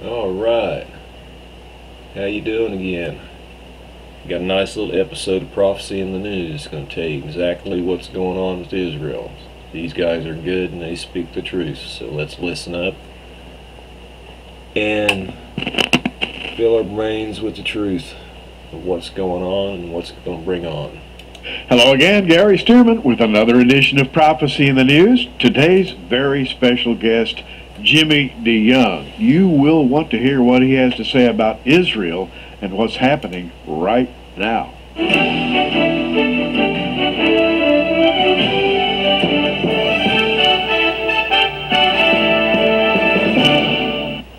All right, how you doing again? Got a nice little episode of Prophecy in the News. It's going to tell you exactly what's going on with Israel. These guys are good and they speak the truth. So let's listen up and fill our brains with the truth of what's going on and what's going to bring on. Hello again, Gary Stearman with another edition of Prophecy in the News. Today's very special guest, Jimmy DeYoung. You will want to hear what he has to say about Israel and what's happening right now.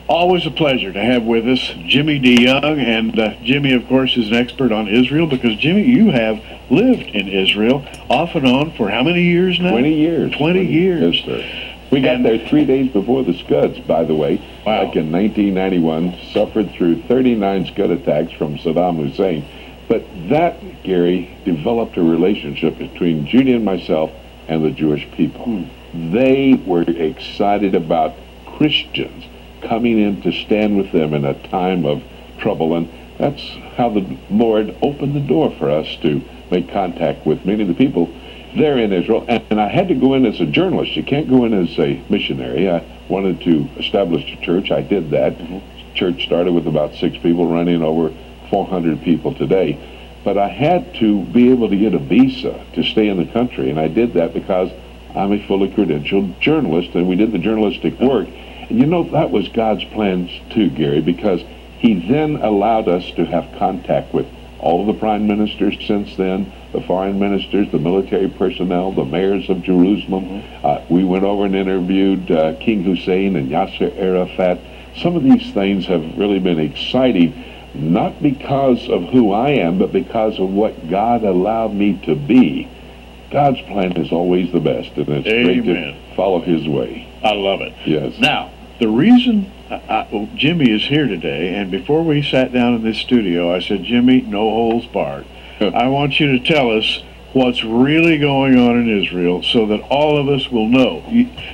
Always a pleasure to have with us Jimmy DeYoung, and Jimmy, of course, is an expert on Israel because, Jimmy, you have lived in Israel off and on for how many years now? 20 years. 20 years. Yes, sir. We got there 3 days before the Scuds, by the way, Wow. back in 1991, suffered through 39 Scud attacks from Saddam Hussein. But that, Gary, developed a relationship between Judy and myself and the Jewish people. They were excited about Christians coming in to stand with them in a time of trouble, and that's how the Lord opened the door for us to make contact with many of the people there in Israel. And I had to go in as a journalist. You can't go in as a missionary. I wanted to establish a church. I did that. Church started with about 6 people, running over 400 people today. But I had to be able to get a visa to stay in the country, and I did that because I'm a fully credentialed journalist, and we did the journalistic work. And you know, that was God's plans too, Gary, because he then allowed us to have contact with all of the prime ministers since then, the foreign ministers, the military personnel, the mayors of Jerusalem. We went over and interviewed King Hussein and Yasser Arafat. Some of these things have really been exciting, not because of who I am, but because of what God allowed me to be. God's plan is always the best, and it's great to follow his way. I love it. Yes. Now, the reason Jimmy is here today, and before we sat down in this studio, I said, Jimmy, no holds barred. I want you to tell us what's really going on in Israel so that all of us will know.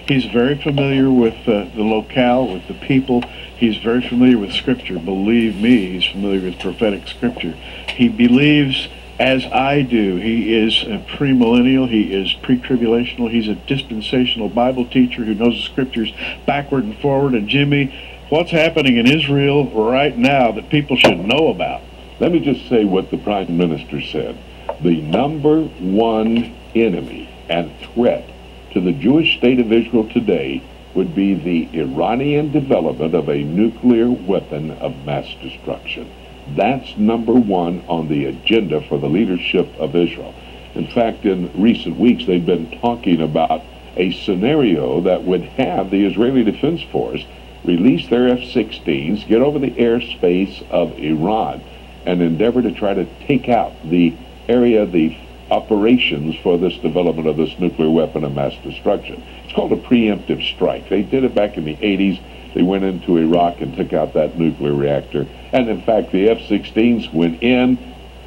He's very familiar with the locale, with the people. He's very familiar with Scripture. Believe me, he's familiar with prophetic Scripture. He believes, as I do, he is a premillennial, he is pre-tribulational, he's a dispensational Bible teacher who knows the Scriptures backward and forward. And Jimmy, what's happening in Israel right now that people should know about? Let me just say what the Prime Minister said. The number one enemy and threat to the Jewish state of Israel today would be the Iranian development of a nuclear weapon of mass destruction. That's number one on the agenda for the leadership of Israel. In fact, in recent weeks, they've been talking about a scenario that would have the Israeli Defense Force release their F-16s, get over the airspace of Iran, and endeavor to try to take out the area, the operations for this development of this nuclear weapon of mass destruction. It's called a preemptive strike. They did it back in the 80s. They went into Iraq and took out that nuclear reactor. And in fact, the F-16s went in,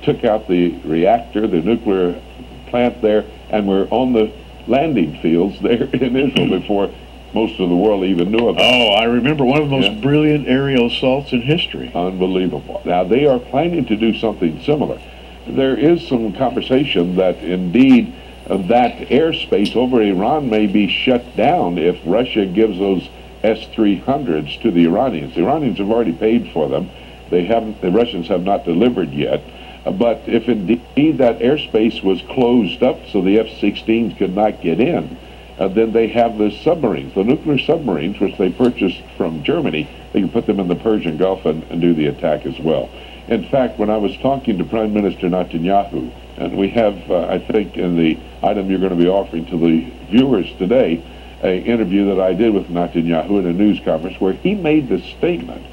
took out the reactor, the nuclear plant there, and were on the landing fields there in Israel before most of the world even knew about it. Oh, I remember one of the most brilliant aerial assaults in history. Unbelievable. Now, they are planning to do something similar. There is some conversation that indeed that airspace over Iran may be shut down if Russia gives those S-300s to the Iranians. The Iranians have already paid for them. They haven't. The Russians have not delivered yet. But if indeed that airspace was closed up so the F-16s could not get in, then they have the submarines, the nuclear submarines, which they purchased from Germany. They can put them in the Persian Gulf and do the attack as well. In fact, when I was talking to Prime Minister Netanyahu, and we have, I think, in the item you're going to be offering to the viewers today, an interview that I did with Netanyahu in a news conference where he made the statement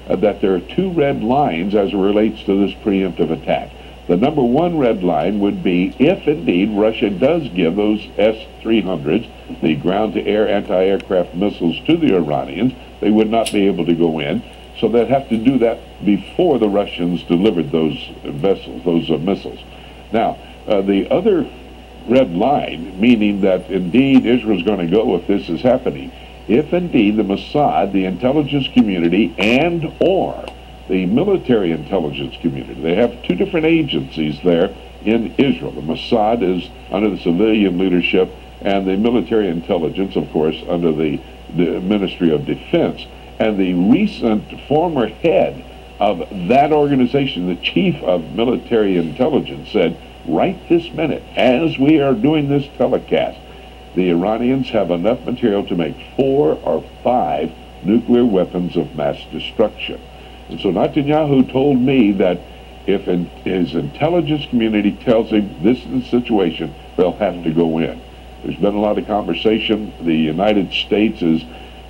that there are 2 red lines as it relates to this preemptive attack. The number one red line would be if indeed Russia does give those S-300s, the ground-to-air anti-aircraft missiles, to the Iranians, they would not be able to go in. So they'd have to do that before the Russians delivered those vessels, those missiles. Now, the other red line, meaning that indeed Israel's going to go if this is happening, if indeed the Mossad, the intelligence community, and or the military intelligence community, they have two different agencies there in Israel. The Mossad is under the civilian leadership, and the military intelligence, of course, under the Ministry of Defense. And the recent former head of that organization, the chief of military intelligence, said, right this minute, as we are doing this telecast, the Iranians have enough material to make 4 or 5 nuclear weapons of mass destruction. And so Netanyahu told me that if his intelligence community tells him this is the situation, they'll have to go in. There's been a lot of conversation. The United States is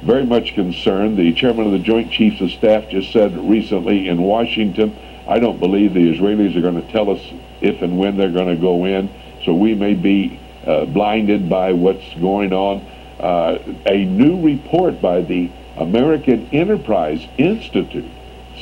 very much concerned. The chairman of the Joint Chiefs of Staff just said recently in Washington, I don't believe the Israelis are going to tell us if and when they're going to go in, so we may be blinded by what's going on. A new report by the American Enterprise Institute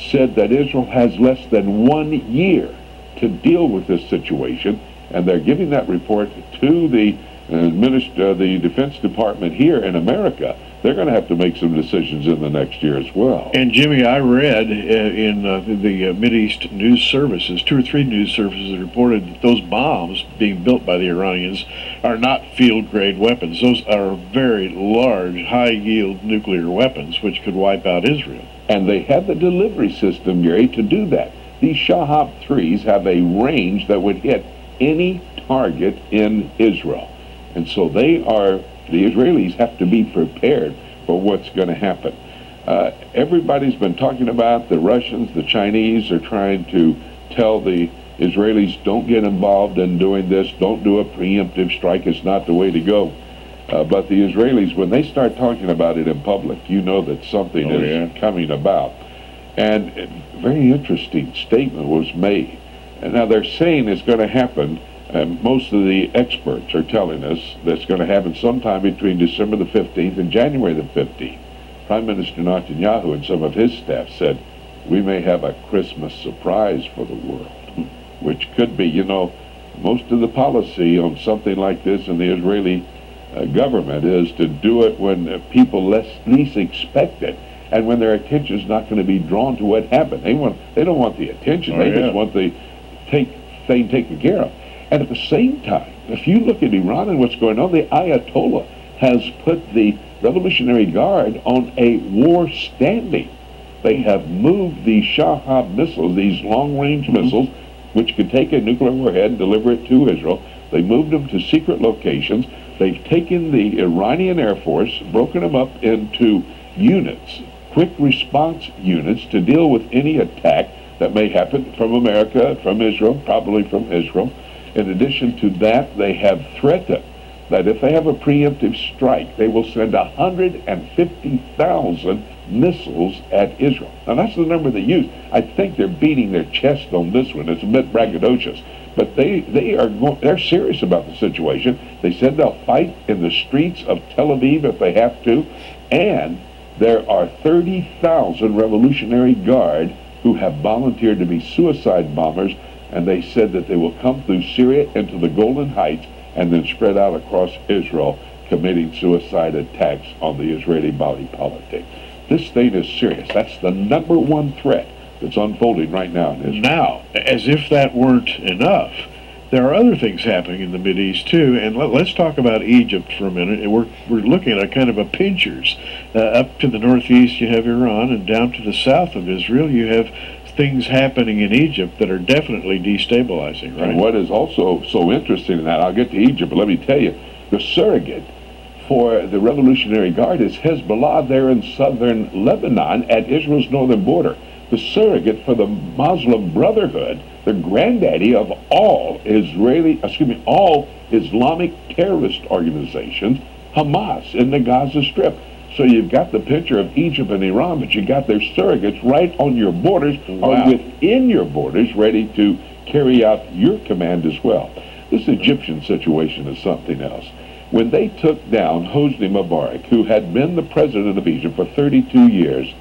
said that Israel has less than 1 year to deal with this situation, and they're giving that report to the the Defense Department here in America. They're going to have to make some decisions in the next year as well. And Jimmy, I read in the Mideast news services, 2 or 3 news services reported that those bombs being built by the Iranians are not field-grade weapons. Those are very large, high-yield nuclear weapons which could wipe out Israel. And they have the delivery system, Gary, to do that. These Shahab 3s have a range that would hit any target in Israel. And so the Israelis have to be prepared for what's going to happen. Everybody's been talking about the Russians, the Chinese are trying to tell the Israelis, don't get involved in doing this, don't do a preemptive strike, it's not the way to go. But the Israelis, when they start talking about it in public, you know that something is coming about. And a very interesting statement was made. And now they're saying it's going to happen. Most of the experts are telling us that's going to happen sometime between December the 15th and January the 15th. Prime Minister Netanyahu and some of his staff said, we may have a Christmas surprise for the world, which could be, you know, most of the policy on something like this in the Israeli government is to do it when people least expect it, and when their attention is not going to be drawn to what happened. They don't want the attention. They just want the thing taken care of. And at the same time, if you look at Iran and what's going on, the Ayatollah has put the Revolutionary Guard on a war standing. They have moved the Shahab missiles, these long-range missiles, which could take a nuclear warhead and deliver it to Israel. They moved them to secret locations. They've taken the Iranian Air Force, broken them up into units, quick response units, to deal with any attack that may happen from America, from Israel, probably from Israel. In addition to that, they have threatened that if they have a preemptive strike, they will send 150,000 missiles at Israel. Now, that's the number they use. I think they're beating their chest on this one. It's a bit braggadocious. But they're serious about the situation. They said they'll fight in the streets of Tel Aviv if they have to. And there are 30,000 Revolutionary Guard who have volunteered to be suicide bombers, and they said that they will come through Syria into the Golan Heights and then spread out across Israel, committing suicide attacks on the Israeli body politic. This thing is serious. That's the #1 threat that's unfolding right now in Israel. Now, as if that weren't enough, there are other things happening in the Mideast too, and let's talk about Egypt for a minute. We're looking at a kind of a pinchers. Up to the northeast you have Iran, and down to the south of Israel you have things happening in Egypt that are definitely destabilizing, right? And what is also so interesting in that, I'll get to Egypt, but let me tell you, the surrogate for the Revolutionary Guard is Hezbollah there in southern Lebanon at Israel's northern border. The surrogate for the Muslim Brotherhood, the granddaddy of all Islamic terrorist organizations, Hamas in the Gaza Strip. So you've got the picture of Egypt and Iran, but you got their surrogates right on your borders, or within your borders, ready to carry out your command as well. This Egyptian situation is something else. When they took down Hosni Mubarak, who had been the president of Egypt for 32 years,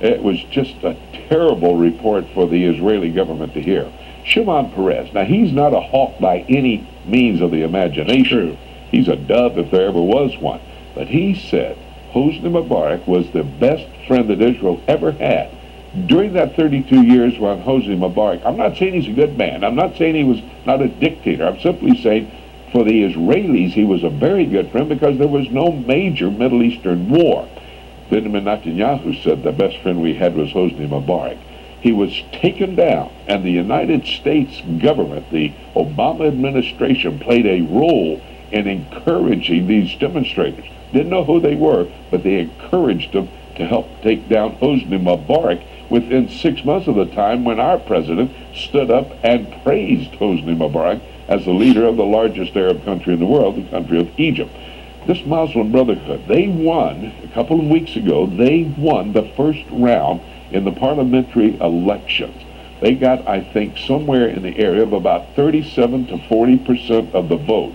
it was just a terrible report for the Israeli government to hear. Shimon Peres, now he's not a hawk by any means of the imagination. He's a dove if there ever was one. But he said, Hosni Mubarak was the best friend that Israel ever had. During that 32 years when Hosni Mubarak, I'm not saying he's a good man. I'm not saying he was not a dictator. I'm simply saying for the Israelis, he was a very good friend because there was no major Middle Eastern war. Benjamin Netanyahu said the best friend we had was Hosni Mubarak. He was taken down, and the United States government, the Obama administration, played a role in encouraging these demonstrators. Didn't know who they were, but they encouraged them to help take down Hosni Mubarak within 6 months of the time when our president stood up and praised Hosni Mubarak as the leader of the largest Arab country in the world, the country of Egypt. This Muslim Brotherhood, they won, a couple of weeks ago, they won the first round in the parliamentary elections. They got, I think, somewhere in the area of about 37 to 40% of the vote.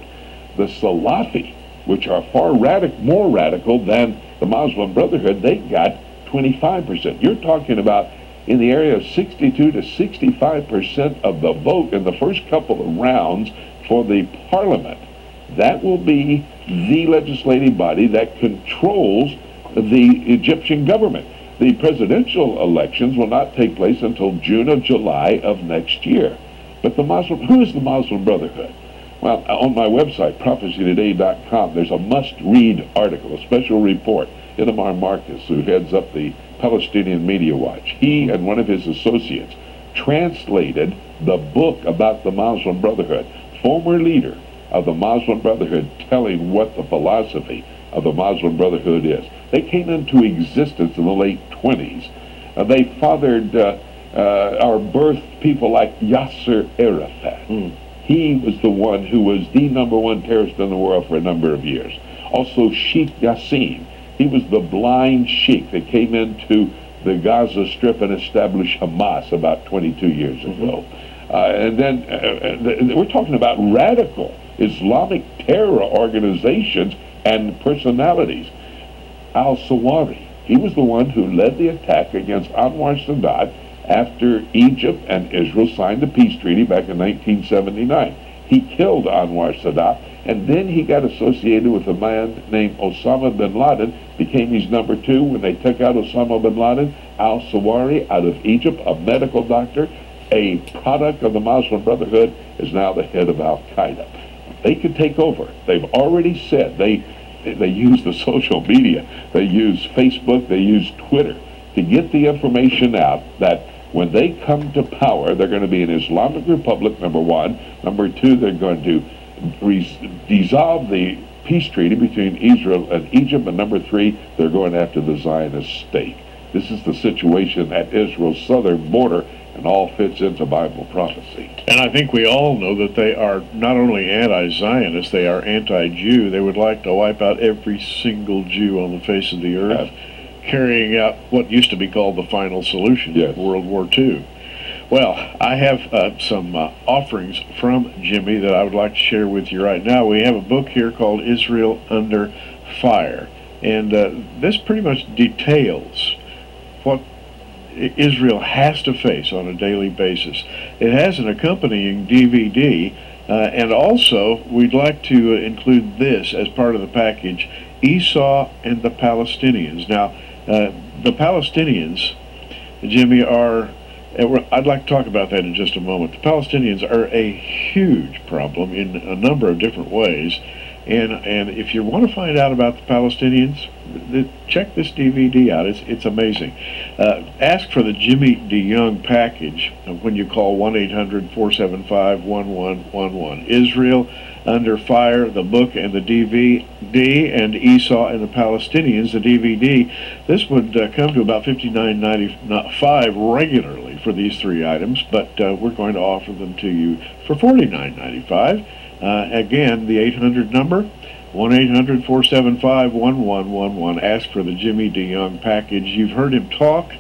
The Salafi, which are far more radical than the Muslim Brotherhood, they got 25%. You're talking about in the area of 62 to 65% of the vote in the first couple of rounds for the parliament. That will be the legislative body that controls the Egyptian government. The presidential elections will not take place until June or July of next year. But who is the Muslim Brotherhood? Well, on my website, prophecytoday.com, there's a must-read article, a special report. Itamar Marcus, who heads up the Palestinian Media Watch, he and one of his associates translated the book about the Muslim Brotherhood, former leader of the Muslim Brotherhood telling what the philosophy of the Muslim Brotherhood is. They came into existence in the late 20s. They fathered or birthed people like Yasser Arafat. He was the one who was the #1 terrorist in the world for a number of years. Also Sheikh Yassin. He was the blind sheikh that came into the Gaza Strip and established Hamas about 22 years ago. And then we're talking about radical Islamic terror organizations and personalities. Al-Sawari, he was the one who led the attack against Anwar Sadat after Egypt and Israel signed the peace treaty back in 1979. He killed Anwar Sadat, and then he got associated with a man named Osama bin Laden, became his #2 when they took out Osama bin Laden. Al-Sawari, out of Egypt, a medical doctor, a product of the Muslim Brotherhood, is now the head of Al-Qaeda. They could take over. They've already said they use the social media, they use Facebook, they use Twitter to get the information out that when they come to power, they're going to be an Islamic Republic, #1. #2, they're going to dissolve the peace treaty between Israel and Egypt. And #3, they're going after the Zionist state. This is the situation at Israel's southern border, and all fits into Bible prophecy. And I think we all know that they are not only anti-Zionist, they are anti-Jew. They would like to wipe out every single Jew on the face of the earth, carrying out what used to be called the final solution of World War II. Well, I have some offerings from Jimmy that I would like to share with you right now. We have a book here called Israel Under Fire, and this pretty much details what Israel has to face on a daily basis. It has an accompanying DVD, and also we'd like to include this as part of the package, Esau and the Palestinians. Now, the Palestinians, Jimmy, I'd like to talk about that in just a moment. The Palestinians are a huge problem in a number of different ways, and if you want to find out about the Palestinians, check this DVD out. It's amazing. Ask for the Jimmy DeYoung package when you call 1-800-475-1111. Israel Under Fire, the book and the DVD, and Esau and the Palestinians, the DVD. This would come to about $59.95 regularly for these three items, but we're going to offer them to you for $49.95. Again, the 800 number, 1-800-475-1111. Ask for the Jimmy DeYoung package. You've heard him talk.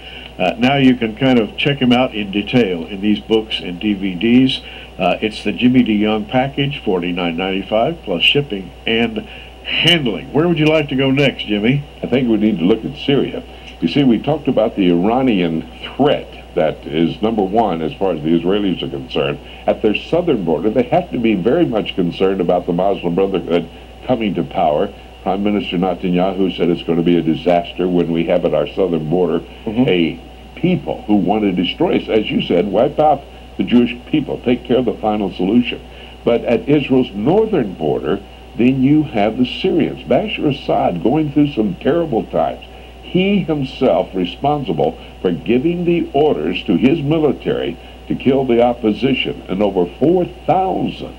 Now you can kind of check him out in detail in these books and DVDs. It's the Jimmy DeYoung package, $49.95 plus shipping and handling. Where would you like to go next, Jimmy? I think we need to look at Syria. You see, we talked about the Iranian threat that is #1 as far as the Israelis are concerned. At their southern border, they have to be very much concerned about the Muslim Brotherhood coming to power. Prime Minister Netanyahu said it's going to be a disaster when we have at our southern border a people who want to destroy us. As you said, wipe out the Jewish people, take care of the final solution. But at Israel's northern border, then you have the Syrians. Bashar Assad going through some terrible times. He himself responsible for giving the orders to his military to kill the opposition. And over 4,000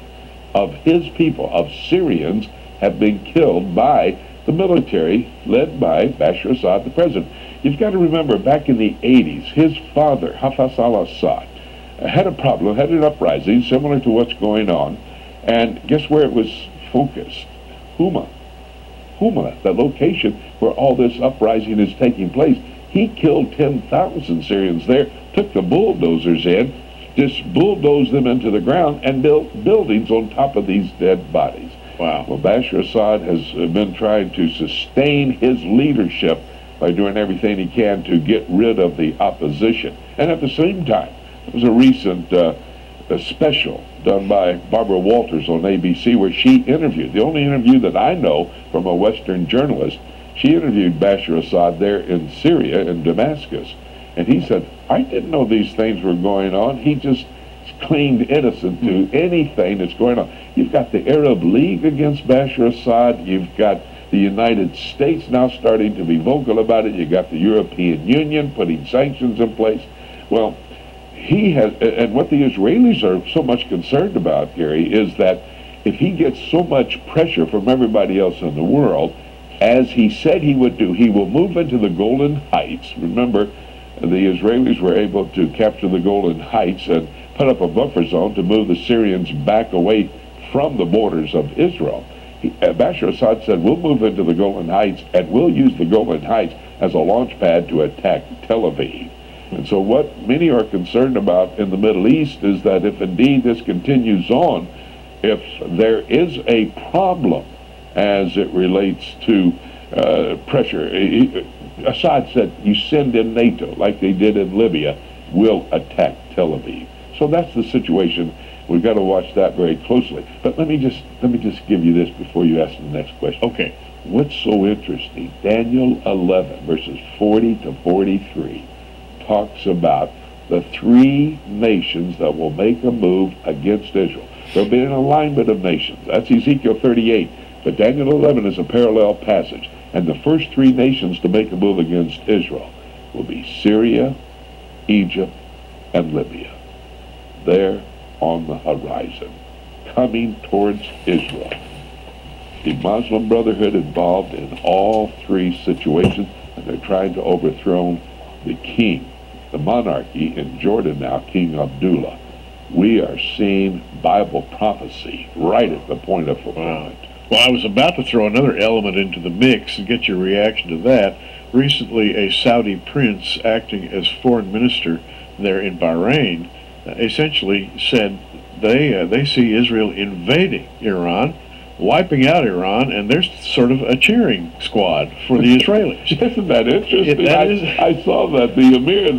of his people, of Syrians, have been killed by the military led by Bashar Assad, the president. You've got to remember, back in the 80s, his father, Hafez al-Assad, had a problem, had an uprising similar to what's going on. And guess where it was focused? Huma, the location where all this uprising is taking place. He killed 10,000 Syrians there, took the bulldozers in, just bulldozed them into the ground and built buildings on top of these dead bodies. Wow. Well, Bashar Assad has been trying to sustain his leadership by doing everything he can to get rid of the opposition. And at the same time, there was a recent a special done by Barbara Walters on ABC where she interviewed, the only interview that I know from a Western journalist, she interviewed Bashar Assad there in Syria, in Damascus. And he said, I didn't know these things were going on. He just claimed innocent to anything that's going on. You've got the Arab League against Bashar Assad. You've got the United States now starting to be vocal about it. You've got the European Union putting sanctions in place. Well, he has, and what the Israelis are so much concerned about, Gary, is that if he gets so much pressure from everybody else in the world, as he said he would do, he will move into the Golan Heights. Remember, the Israelis were able to capture the Golan Heights and put up a buffer zone to move the Syrians back away from the borders of Israel. Bashar Assad said, we'll move into the Golan Heights and we'll use the Golan Heights as a launch pad to attack Tel Aviv. And so what many are concerned about in the Middle East is that if indeed this continues on, if there is a problem as it relates to pressure, Assad said, you send in NATO like they did in Libya, we'll attack Tel Aviv. So that's the situation. We've got to watch that very closely. But let me just give you this before you ask the next question. Okay. What's so interesting? Daniel 11, verses 40 to 43, talks about the three nations that will make a move against Israel. There'll be an alignment of nations. That's Ezekiel 38. But Daniel 11 is a parallel passage. And the first three nations to make a move against Israel will be Syria, Egypt, and Libya. There on the horizon, coming towards Israel. The Muslim Brotherhood involved in all three situations, and they're trying to overthrow the king, the monarchy in Jordan now, King Abdullah. We are seeing Bible prophecy right at the point of fulfillment. Well, I was about to throw another element into the mix and get your reaction to that. Recently, a Saudi prince acting as foreign minister there in Bahrain essentially said they see Israel invading Iran, wiping out Iran, and they're sort of a cheering squad for the Israelis. Isn't that interesting? I saw that the Emir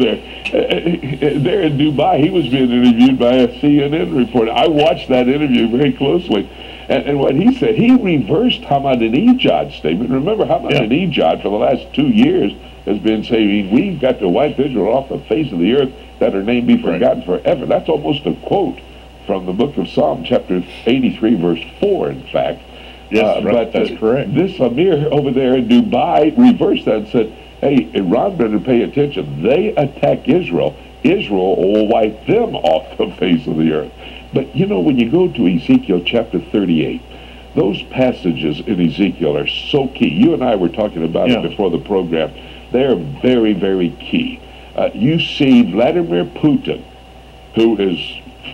there in Dubai, he was being interviewed by a CNN reporter. I watched that interview very closely. And what he said, he reversed Ahmadinejad's statement. Remember, Ahmadinejad for the last 2 years has been saying, we've got to wipe Israel off the face of the earth, that her name be forgotten forever. That's almost a quote from the book of Psalm, chapter 83, verse 4, in fact. Yes, but that's correct. This Amir over there in Dubai reversed that and said, hey, Iran better pay attention. They attack Israel. Israel will wipe them off the face of the earth. But, you know, when you go to Ezekiel chapter 38, those passages in Ezekiel are so key. You and I were talking about it before the program. They're very, very key. You see Vladimir Putin, who is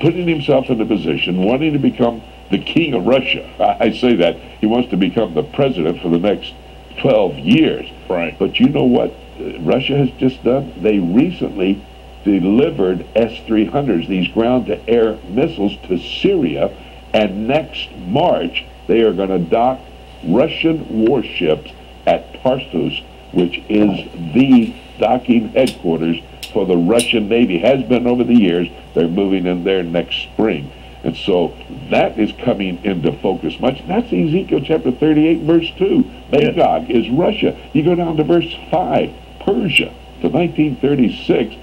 putting himself in a position, wanting to become the king of Russia. I say that. He wants to become the president for the next 12 years. Right. But you know what Russia has just done? They recently delivered S-300s, these ground-to-air missiles, to Syria, and next March they are going to dock Russian warships at Tartus, which is the docking headquarters for the Russian Navy. Has been over the years. They're moving in there next spring. And so that is coming into focus much. That's Ezekiel chapter 38, verse 2. Magog is Russia. You go down to verse 5, Persia, to 1936.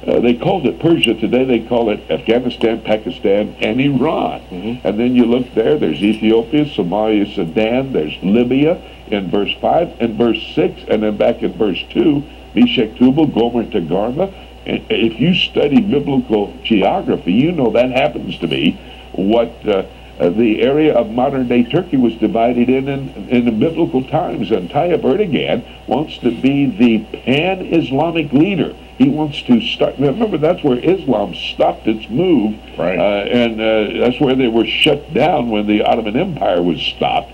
They called it Persia. Today they call it Afghanistan, Pakistan, and Iran. And then you look there, there's Ethiopia, Somalia, Sudan, there's Libya in verse 5 and verse 6, and then back in verse 2, Meshech, Tubal, Gomer, Togarmah. And if you study biblical geography, you know that happens to be what the area of modern-day Turkey was divided in the biblical times. And Tayyip Erdogan wants to be the pan-Islamic leader. He wants to start. Remember, that's where Islam stopped its move, right? And that's where they were shut down when the Ottoman Empire was stopped.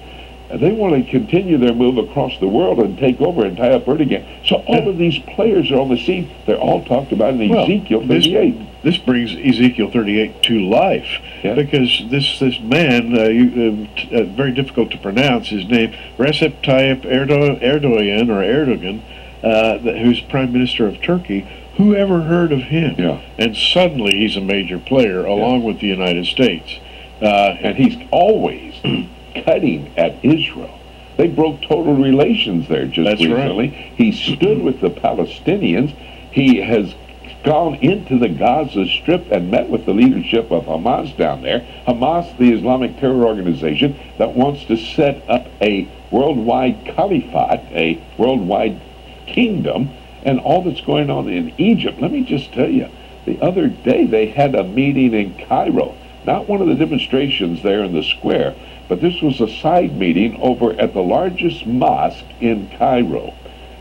And they want to continue their move across the world and take over and tie up Erdogan. So all of these players are on the scene. They're all talked about in Ezekiel 38. This brings Ezekiel 38 to life, because this man, very difficult to pronounce his name, Recep Tayyip Erdogan, who's Prime Minister of Turkey. Who ever heard of him? And suddenly he's a major player along with the United States. And he's always cutting at Israel. They broke total relations there just recently. Right. He stood with the Palestinians. He has gone into the Gaza Strip and met with the leadership of Hamas down there. Hamas, the Islamic terror organization that wants to set up a worldwide caliphate, a worldwide kingdom, and all that's going on in Egypt. Let me just tell you, the other day they had a meeting in Cairo, not one of the demonstrations there in the square, but this was a side meeting over at the largest mosque in Cairo.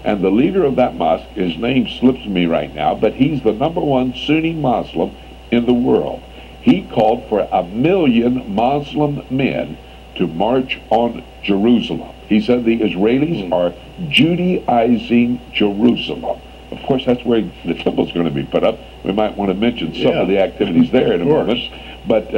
And the leader of that mosque, his name slips me right now, but he's the #1 Sunni Muslim in the world. He called for 1 million Muslim men to march on Jerusalem. He said the Israelis are Judaizing Jerusalem. Of course, that's where the temple's going to be put up. We might want to mention some of the activities there in a moment. But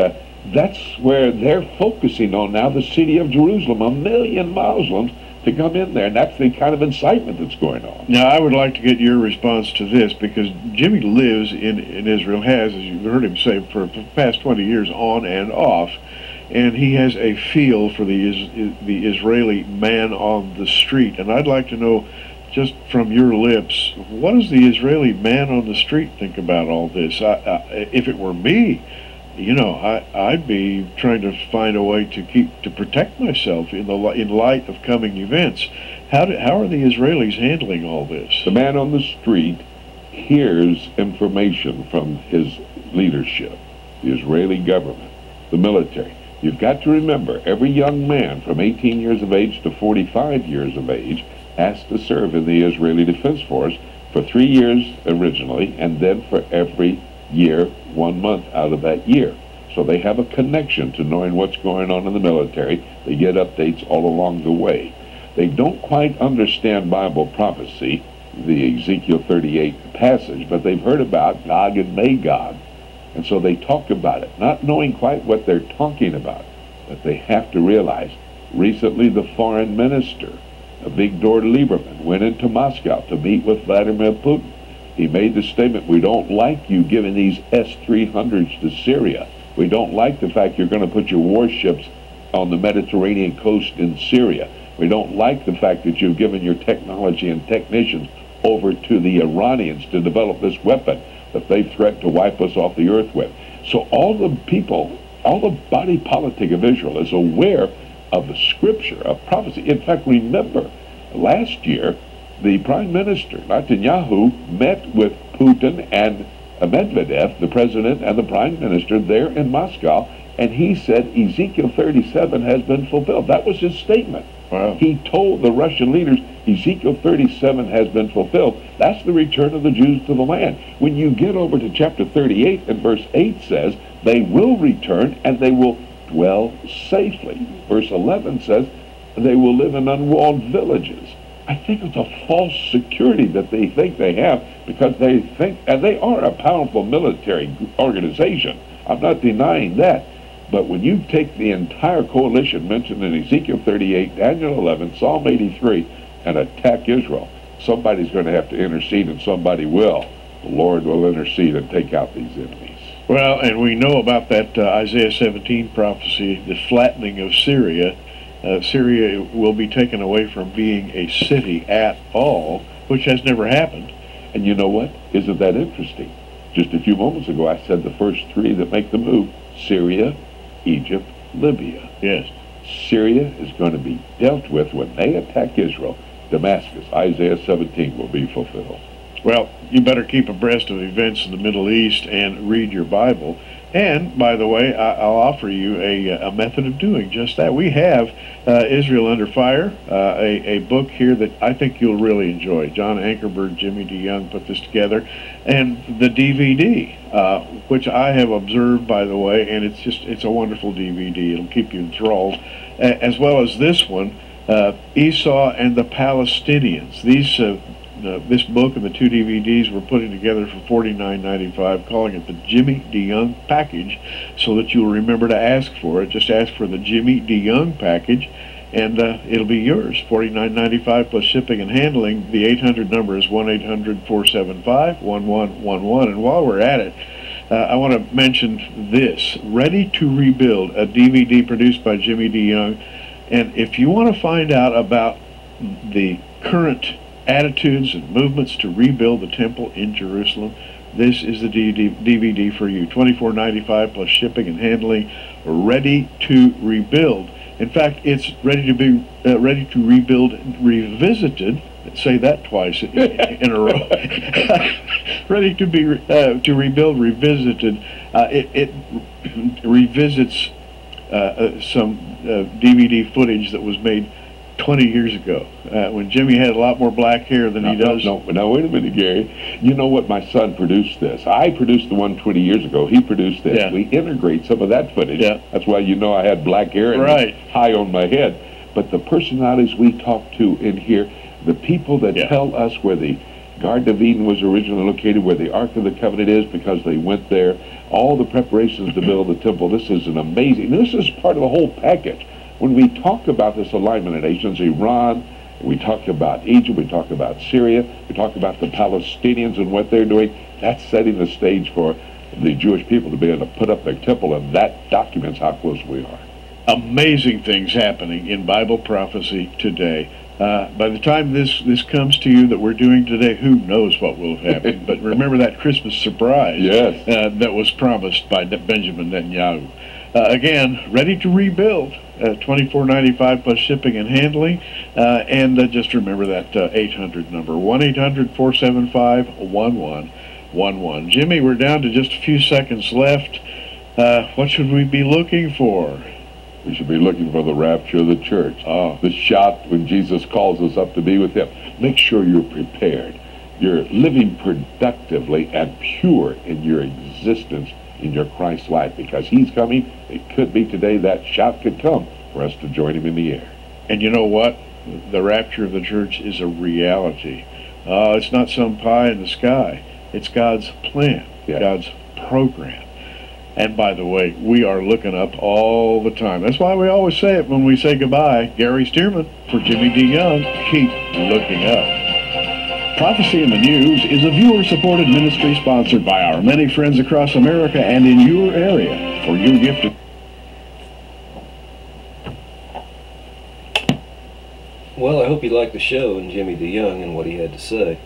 that's where they're focusing on now, the city of Jerusalem. 1 million Muslims to come in there, and that's the kind of incitement that's going on. Now, I would like to get your response to this, because Jimmy lives in Israel, has, as you've heard him say, for the past 20 years on and off, and he has a feel for the Israeli man on the street. And I'd like to know, just from your lips, what does the Israeli man on the street think about all this? If it were me, I'd be trying to find a way to protect myself in light of coming events. How are the Israelis handling all this? The man on the street hears information from his leadership, the Israeli government, the military. You've got to remember, every young man from 18 years of age to 45 years of age has to serve in the Israeli Defense Force for 3 years originally, and then for every year, 1 month out of that year. So they have a connection to knowing what's going on in the military. They get updates all along the way. They don't quite understand Bible prophecy, the Ezekiel 38 passage, but they've heard about Gog and Magog. And so they talk about it, not knowing quite what they're talking about. But they have to realize, recently the foreign minister, Avigdor Lieberman, went into Moscow to meet with Vladimir Putin. He made the statement, we don't like you giving these S-300s to Syria. We don't like the fact you're going to put your warships on the Mediterranean coast in Syria. We don't like the fact that you've given your technology and technicians over to the Iranians to develop this weapon that they've threatened to wipe us off the earth with. So all the people, all the body politic of Israel is aware of the scripture, of prophecy. In fact, remember, last year, the Prime Minister, Netanyahu, met with Putin and Medvedev, the President and the Prime Minister, there in Moscow, and he said Ezekiel 37 has been fulfilled. That was his statement. Wow. He told the Russian leaders, Ezekiel 37 has been fulfilled. That's the return of the Jews to the land. When you get over to chapter 38, and verse 8 says, they will return and they will dwell safely. Verse 11 says, they will live in unwalled villages. I think it's a false security that they think they have, because they think, and they are a powerful military organization. I'm not denying that. But when you take the entire coalition mentioned in Ezekiel 38, Daniel 11, Psalm 83, and attack Israel, somebody's going to have to intercede, and somebody will. The Lord will intercede and take out these enemies. Well, and we know about that Isaiah 17 prophecy, the flattening of Syria. Syria will be taken away from being a city at all, which has never happened. And you know what? Isn't that interesting? Just a few moments ago, I said the first three that make the move: Syria, Egypt, Libya. Yes. Syria is going to be dealt with when they attack Israel. Damascus, Isaiah 17, will be fulfilled. Well, you better keep abreast of events in the Middle East and read your Bible. And, by the way, I'll offer you a method of doing just that. We have Israel Under Fire, a book here that I think you'll really enjoy. John Ankerberg, Jimmy DeYoung put this together. And the DVD, which I have observed, by the way, and it's a wonderful DVD. It'll keep you enthralled. As well as this one, Esau and the Palestinians. This book and the two DVDs we're putting together for $49.95, calling it the Jimmy DeYoung package, so that you'll remember to ask for it. Just ask for the Jimmy DeYoung package, and it'll be yours. $49.95 plus shipping and handling. The 800 number is 1-800-475-1111. And while we're at it, I want to mention this: Ready to Rebuild, a DVD produced by Jimmy DeYoung. And if you want to find out about the current attitudes and movements to rebuild the temple in Jerusalem, this is the DVD for you. $24.95 plus shipping and handling. Ready to Rebuild. In fact, it's ready to rebuild revisited. Say that twice in a row. Ready to rebuild revisited. It revisits some DVD footage that was made 20 years ago, when Jimmy had a lot more black hair than he does. No, wait a minute, Gary. You know what? My son produced this. I produced the one 20 years ago. He produced this. Yeah. We integrate some of that footage. Yeah. That's why you know I had black hair and Right. high on my head. But the personalities we talk to in here, the people that tell us where the Garden of Eden was originally located, where the Ark of the Covenant is, because they went there, all the preparations to build the temple. This is an amazing, this is part of the whole package. When we talk about this alignment of nations, Iran, we talk about Egypt, we talk about Syria, we talk about the Palestinians and what they're doing, that's setting the stage for the Jewish people to be able to put up their temple, and that documents how close we are. Amazing things happening in Bible prophecy today. By the time this comes to you that we're doing today, who knows what will have happened. But remember that Christmas surprise that was promised by Benjamin Netanyahu. Again, Ready to Rebuild, $24.95 plus shipping and handling. And just remember that 800 number, 1-800-475-1111. Jimmy, we're down to just a few seconds left. What should we be looking for? We should be looking for the rapture of the church. The shot when Jesus calls us up to be with him. Make sure you're prepared. You're living productively and pure in your existence in your Christ life, because he's coming. It could be today that shout could come for us to join him in the air. And you know what? The rapture of the church is a reality. It's not some pie in the sky. It's God's plan, God's program. And by the way, we are looking up all the time. That's why we always say it when we say goodbye. Gary Stearman for Jimmy DeYoung. Keep looking up. Prophecy in the News is a viewer-supported ministry sponsored by our many friends across America and in your area. For your gift of... Well, I hope you liked the show and Jimmy DeYoung and what he had to say.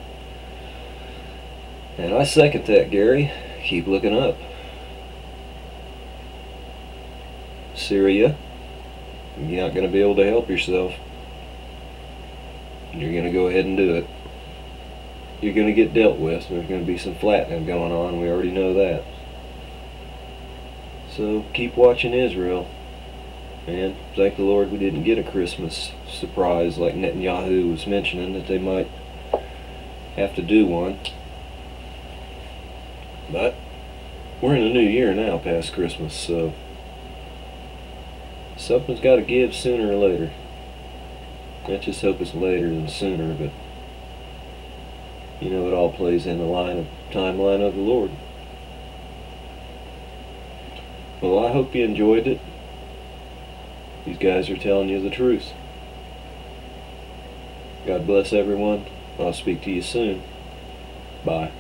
And I second that, Gary. Keep looking up. Syria, you're not going to be able to help yourself. You're going to go ahead and do it. You're going to get dealt with. There's going to be some flattening going on. We already know that. So keep watching Israel. And thank the Lord we didn't get a Christmas surprise like Netanyahu was mentioning that they might have to do one. But we're in the new year now past Christmas, so something's got to give sooner or later. Let's just hope it's later than sooner, but you know, it all plays in the timeline of the Lord. Well, I hope you enjoyed it. These guys are telling you the truth. God bless everyone. I'll speak to you soon. Bye.